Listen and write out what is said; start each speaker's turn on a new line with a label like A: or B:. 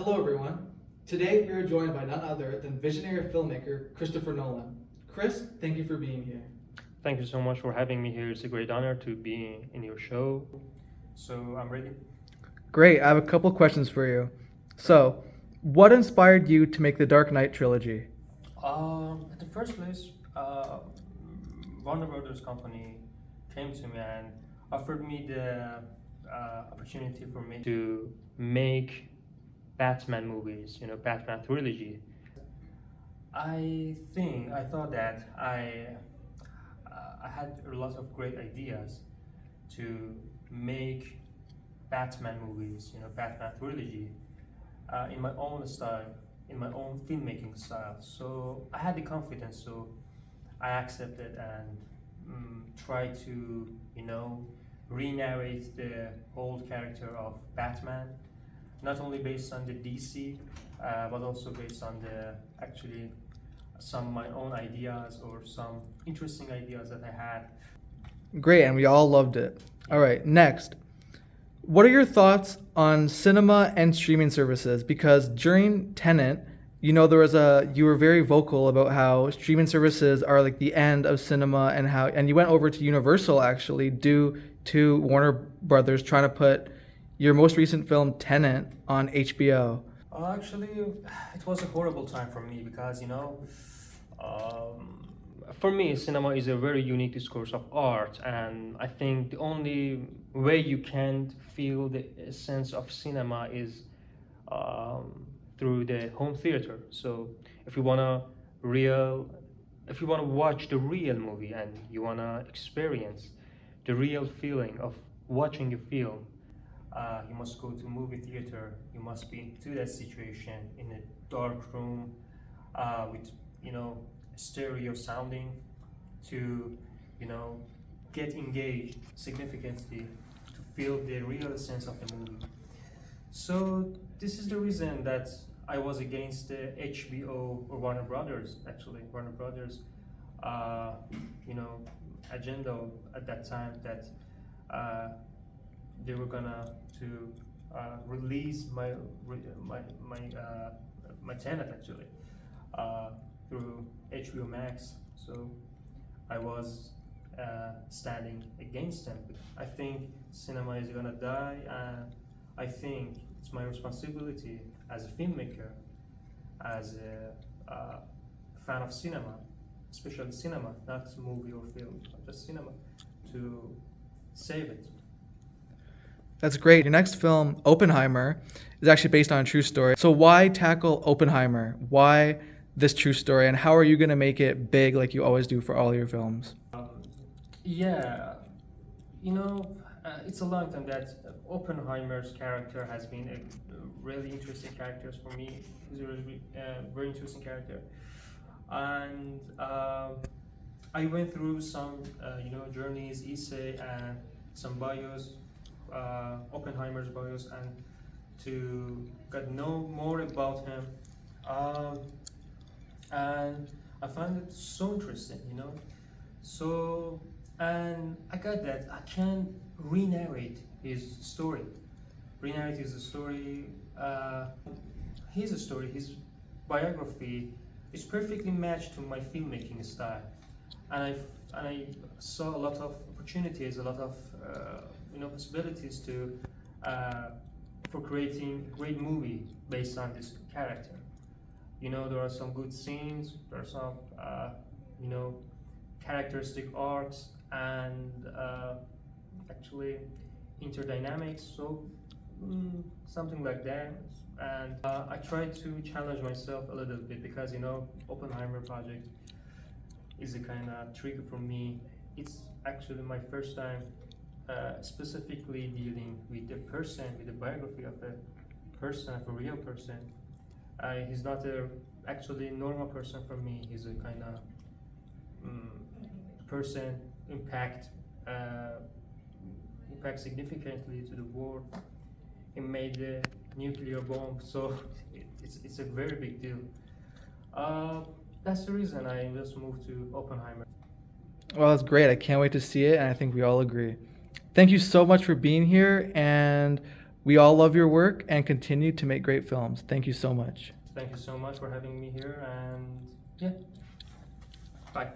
A: Hello, everyone. Today we are joined by none other than visionary filmmaker Christopher Nolan. Chris, thank you for being here.
B: Thank you so much for having me here. It's a great honor to be in your show. So I'm ready.
A: Great. I have a couple questions for you. So, what inspired you to make the Dark Knight trilogy?
B: At the first place, Warner Brothers company came to me and offered me the opportunity for me to make Batman movies, Batman trilogy. I thought that I had a lot of great ideas to make Batman movies, Batman trilogy, in my own style, in my own filmmaking style. So I had the confidence, so I accepted and tried to, re-narrate the whole character of Batman, not only based on the DC, but also based on the actually some of my own ideas or some interesting ideas that I had.
A: Great, and we all loved it. All right, next. What are your thoughts on cinema and streaming services? Because during Tenet, you were very vocal about how streaming services are like the end of cinema and you went over to Universal actually due to Warner Brothers trying to put your most recent film Tenet on HBO.
B: Actually, it was a horrible time for me because, um, for me, cinema is a very unique discourse of art, and I think the only way you can feel the essence of cinema is through the home theater. So, if you wanna real, if you wanna watch the real movie and you wanna experience the real feeling of watching a film, you must go to movie theater. You must be into that situation in a dark room with stereo sounding to you know get engaged significantly to feel the real sense of the movie. So this is the reason that I was against the HBO or Warner Brothers, actually Warner Brothers, uh, you know, agenda at that time that uh, they were gonna to release my my my Tenet actually uh, through HBO Max. So I was standing against them. I think cinema is gonna die, and I think it's my responsibility as a filmmaker, as a fan of cinema, especially cinema, not movie or film, but just cinema, to save it.
A: That's great. Your next film, Oppenheimer, is actually based on a true story. So why tackle Oppenheimer? Why this true story? And how are you going to make it big like you always do for all your films?
B: Yeah, it's a long time that Oppenheimer's character has been a really interesting character for me. He's a really very interesting character, and I went through some journeys, essay, and some bios, Oppenheimer's bios, and to get know more about him. Um, and I found it so interesting, So, and I got that I can re-narrate his story. Re-narrate his story, his story, his biography is perfectly matched to my filmmaking style, and I saw a lot of opportunities, a lot of possibilities to uh, for creating a great movie based on this character. There are some good scenes, there are some you know characteristic arcs and actually interdynamics, so something like that. And I try to challenge myself a little bit because Oppenheimer project is a kind of trigger for me. It's actually my first time specifically dealing with a person, with the biography of a person, of a real person. He's not a actually normal person for me. He's a kind of person uh, impact significantly to the world. He made the nuclear bomb, so it's a very big deal. That's the reason I just moved to Oppenheimer.
A: Well, that's great. I can't wait to see it, and I think we all agree. Thank you so much for being here, and We all love your work and continue to make great films. Thank you so much.
B: Thank you so much for having me here, and yeah, bye.